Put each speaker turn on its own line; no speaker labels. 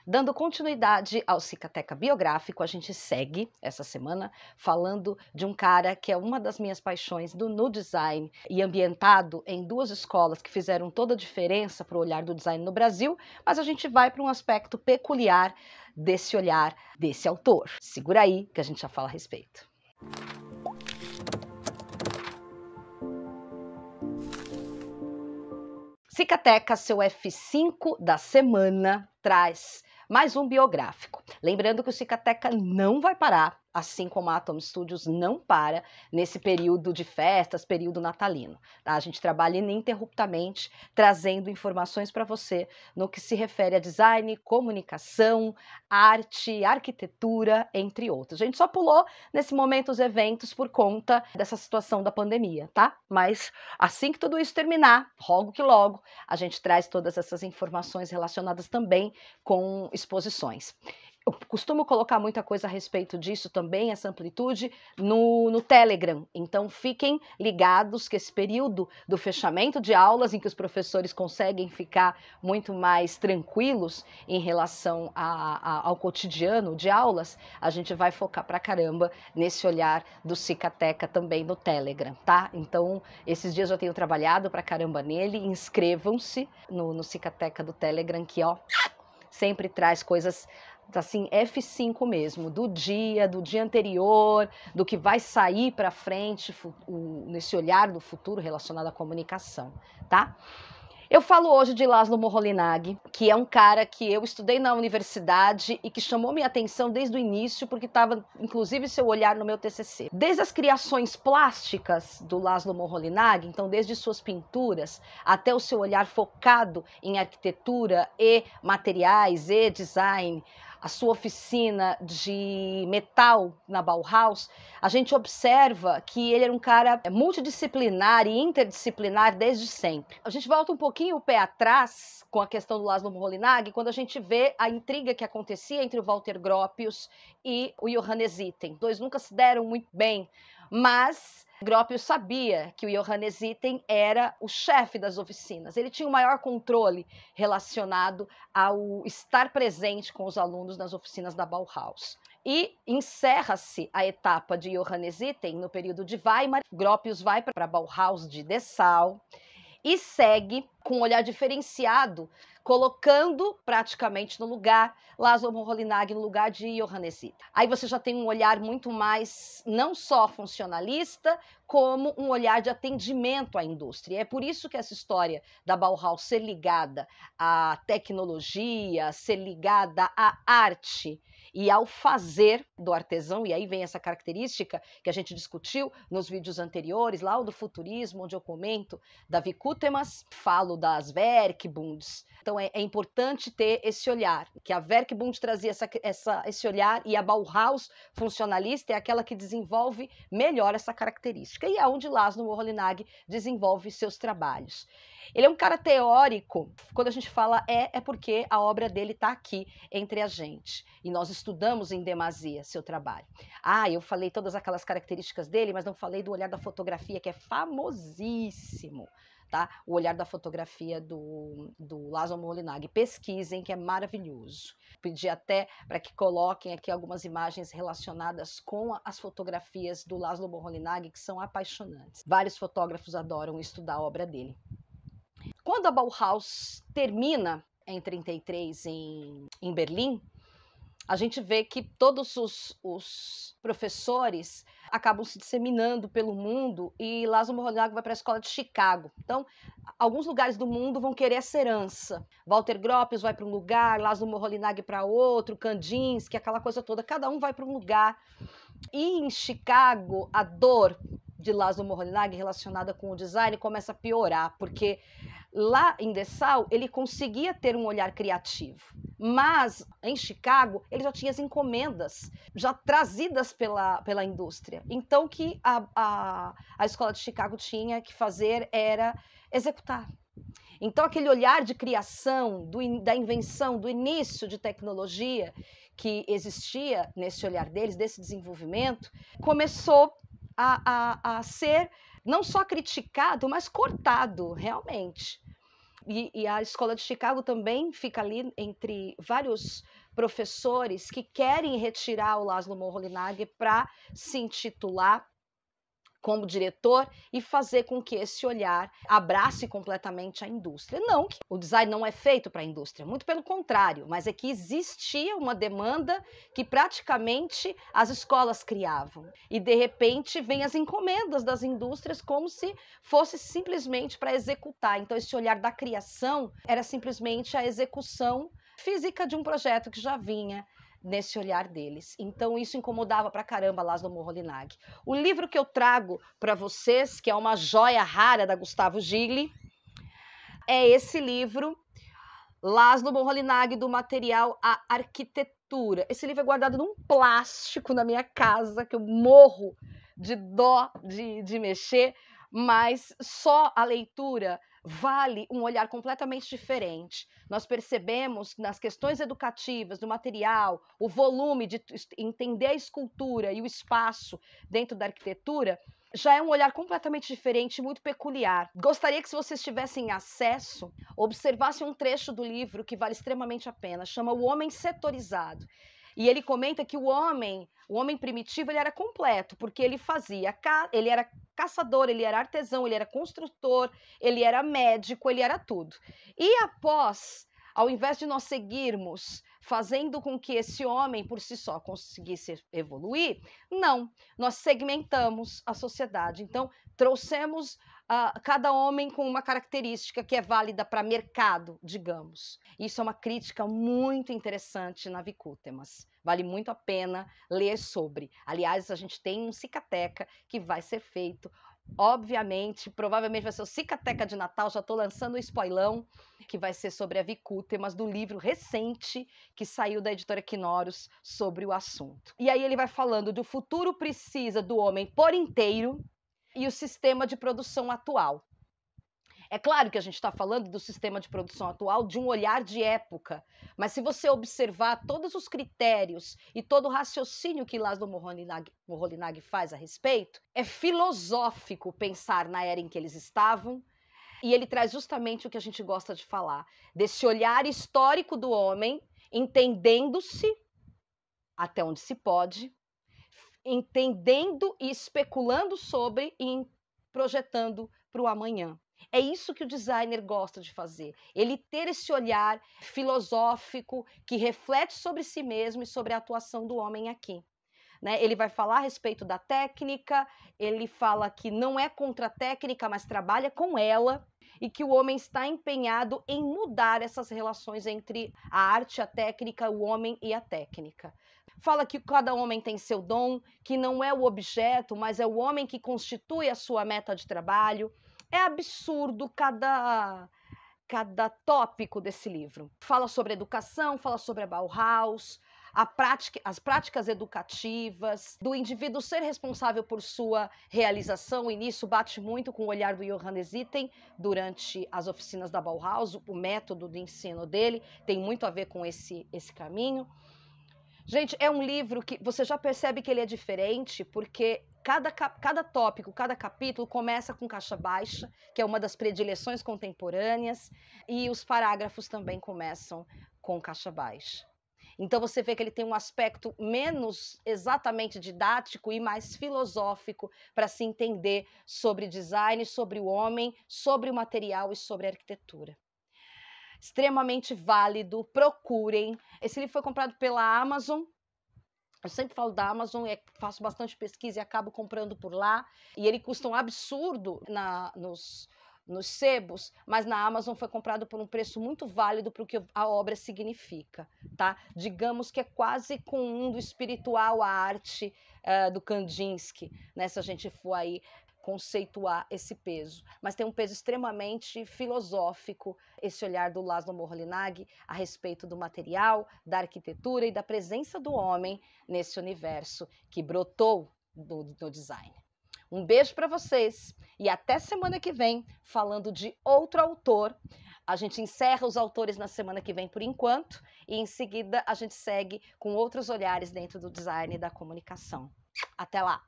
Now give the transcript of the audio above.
Dando continuidade ao Cicateca biográfico, a gente segue essa semana falando de um cara que é uma das minhas paixões no design e ambientado em duas escolas que fizeram toda a diferença para o olhar do design no Brasil, mas a gente vai para um aspecto peculiar desse olhar desse autor. Segura aí que a gente já fala a respeito. Cicateca, seu F5 da semana, traz mais um biográfico. Lembrando que o Cicateca não vai parar, assim como a Atom Studios não para nesse período de festas, período natalino. Tá? A gente trabalha ininterruptamente trazendo informações para você no que se refere a design, comunicação, arte, arquitetura, entre outros. A gente só pulou nesse momento os eventos por conta dessa situação da pandemia, tá? Mas assim que tudo isso terminar, rogo que logo, a gente traz todas essas informações relacionadas também com exposições. Eu costumo colocar muita coisa a respeito disso também, essa amplitude, no Telegram. Então, fiquem ligados que esse período do fechamento de aulas, em que os professores conseguem ficar muito mais tranquilos em relação ao cotidiano de aulas, a gente vai focar pra caramba nesse olhar do Cicateca também no Telegram, tá? Então, esses dias eu tenho trabalhado pra caramba nele. Inscrevam-se no Cicateca do Telegram, que ó, sempre traz coisas assim, F5 mesmo, do dia anterior, do que vai sair para frente, nesse olhar do futuro relacionado à comunicação, tá? Eu falo hoje de Laszlo Moholy-Nagy, que é um cara que eu estudei na universidade e que chamou minha atenção desde o início, porque estava, inclusive, seu olhar no meu TCC. Desde as criações plásticas do Laszlo Moholy-Nagy, então desde suas pinturas, até o seu olhar focado em arquitetura e materiais e design, a sua oficina de metal na Bauhaus, a gente observa que ele era um cara multidisciplinar e interdisciplinar desde sempre. A gente volta um pouquinho o pé atrás com a questão do Laszlo Moholy-Nagy, quando a gente vê a intriga que acontecia entre o Walter Gropius e o Johannes Itten. Os dois nunca se deram muito bem, mas Gropius sabia que o Johannes Itten era o chefe das oficinas. Ele tinha o maior controle relacionado ao estar presente com os alunos nas oficinas da Bauhaus. E encerra-se a etapa de Johannes Itten no período de Weimar. Gropius vai para a Bauhaus de Dessau e segue com um olhar diferenciado, colocando praticamente no lugar Laszlo Moholy-Nagy, no lugar de Johannes Itten. Aí você já tem um olhar muito mais, não só funcionalista, como um olhar de atendimento à indústria. É por isso que essa história da Bauhaus ser ligada à tecnologia, ser ligada à arte e ao fazer do artesão, e aí vem essa característica que a gente discutiu nos vídeos anteriores, lá o do futurismo, onde eu comento Davi Kutemas, falo das Werkbunds. Então é importante ter esse olhar, que a Werkbund trazia esse olhar, e a Bauhaus funcionalista é aquela que desenvolve melhor essa característica, e é onde Laszlo Moholy-Nagy desenvolve seus trabalhos. Ele é um cara teórico. Quando a gente fala é porque a obra dele está aqui entre a gente, e nós estudamos em demasia seu trabalho. Eu falei todas aquelas características dele, mas não falei do olhar da fotografia, que é famosíssimo. Tá? O olhar da fotografia do Laszlo Moholy-Nagy. Pesquisem, que é maravilhoso. Pedi até para que coloquem aqui algumas imagens relacionadas com as fotografias do Laszlo Moholy-Nagy, que são apaixonantes. Vários fotógrafos adoram estudar a obra dele. Quando a Bauhaus termina em 1933 em Berlim, a gente vê que todos os professores acabam se disseminando pelo mundo, e Laszlo Moholy-Nagy vai para a escola de Chicago. Então, alguns lugares do mundo vão querer essa herança. Walter Gropius vai para um lugar, Laszlo Moholy-Nagy para outro, Kandinsky, aquela coisa toda, cada um vai para um lugar. E em Chicago, a dor de Laszlo Moholy-Nagy relacionada com o design começa a piorar, porque lá em Dessau ele conseguia ter um olhar criativo, mas em Chicago ele já tinha as encomendas já trazidas pela indústria. Então o que a escola de Chicago tinha que fazer era executar. Então aquele olhar de criação, da invenção, do início de tecnologia que existia nesse olhar deles, desse desenvolvimento, começou a ser não só criticado, mas cortado, realmente. E a Escola de Chicago também fica ali entre vários professores que querem retirar o Laszlo Moholy-Nagy para se intitular como diretor e fazer com que esse olhar abrace completamente a indústria. Não que o design não é feito para a indústria, muito pelo contrário, mas é que existia uma demanda que praticamente as escolas criavam. E de repente vem as encomendas das indústrias como se fosse simplesmente para executar. Então esse olhar da criação era simplesmente a execução física de um projeto que já vinha nesse olhar deles. Então isso incomodava pra caramba Laszlo Moholy-Nagy. O livro que eu trago para vocês, que é uma joia rara da Gustavo Gigli, é esse livro, Laszlo Moholy-Nagy, do material à arquitetura. Esse livro é guardado num plástico na minha casa, que eu morro de dó de mexer, mas só a leitura vale um olhar completamente diferente. Nós percebemos nas questões educativas, do material, o volume de entender a escultura e o espaço dentro da arquitetura, já é um olhar completamente diferente e muito peculiar. Gostaria que, se vocês tivessem acesso, observassem um trecho do livro que vale extremamente a pena, chama O Homem Setorizado. E ele comenta que o homem primitivo, ele era completo, porque ele ele era caçador, ele era artesão, ele era construtor, ele era médico, ele era tudo. E após, ao invés de nós seguirmos fazendo com que esse homem por si só conseguisse evoluir, não, nós segmentamos a sociedade. Então, trouxemos cada homem com uma característica que é válida para mercado, digamos. Isso é uma crítica muito interessante na Wikutemas. Vale muito a pena ler sobre. Aliás, a gente tem um Cicateca que vai ser feito, obviamente, provavelmente vai ser o Cicateca de Natal, já estou lançando o spoilão, que vai ser sobre a Wikutemas, do livro recente que saiu da editora Quinoros sobre o assunto. E aí ele vai falando do futuro precisa do homem por inteiro e o sistema de produção atual. É claro que a gente está falando do sistema de produção atual de um olhar de época, mas se você observar todos os critérios e todo o raciocínio que Laszlo Moholy-Nagy faz a respeito, é filosófico pensar na era em que eles estavam, e ele traz justamente o que a gente gosta de falar, desse olhar histórico do homem, entendendo-se até onde se pode, entendendo e especulando sobre e projetando para o amanhã. É isso que o designer gosta de fazer. Ele ter esse olhar filosófico que reflete sobre si mesmo e sobre a atuação do homem aqui. Né? Ele vai falar a respeito da técnica, ele fala que não é contra a técnica, mas trabalha com ela, e que o homem está empenhado em mudar essas relações entre a arte, a técnica, o homem e a técnica. Fala que cada homem tem seu dom, que não é o objeto, mas é o homem que constitui a sua meta de trabalho. É absurdo cada tópico desse livro. Fala sobre educação, fala sobre a Bauhaus, as práticas educativas, do indivíduo ser responsável por sua realização, e nisso bate muito com o olhar do Johannes Itten durante as oficinas da Bauhaus, o método de ensino dele tem muito a ver com esse caminho. Gente, é um livro que você já percebe que ele é diferente, porque cada tópico, cada capítulo começa com caixa baixa, que é uma das predileções contemporâneas, e os parágrafos também começam com caixa baixa. Então você vê que ele tem um aspecto menos exatamente didático e mais filosófico para se entender sobre design, sobre o homem, sobre o material e sobre a arquitetura. Extremamente válido, procurem. Esse livro foi comprado pela Amazon. Eu sempre falo da Amazon, faço bastante pesquisa e acabo comprando por lá. E ele custa um absurdo nos sebos, mas na Amazon foi comprado por um preço muito válido para o que a obra significa, tá? Digamos que é quase com o mundo espiritual a arte do Kandinsky, né? Se a gente for aí conceituar esse peso, mas tem um peso extremamente filosófico, esse olhar do Laszlo Moholy-Nagy a respeito do material, da arquitetura e da presença do homem nesse universo que brotou do design. Um beijo para vocês e até semana que vem falando de outro autor. A gente encerra os autores na semana que vem por enquanto e em seguida a gente segue com outros olhares dentro do design e da comunicação. Até lá!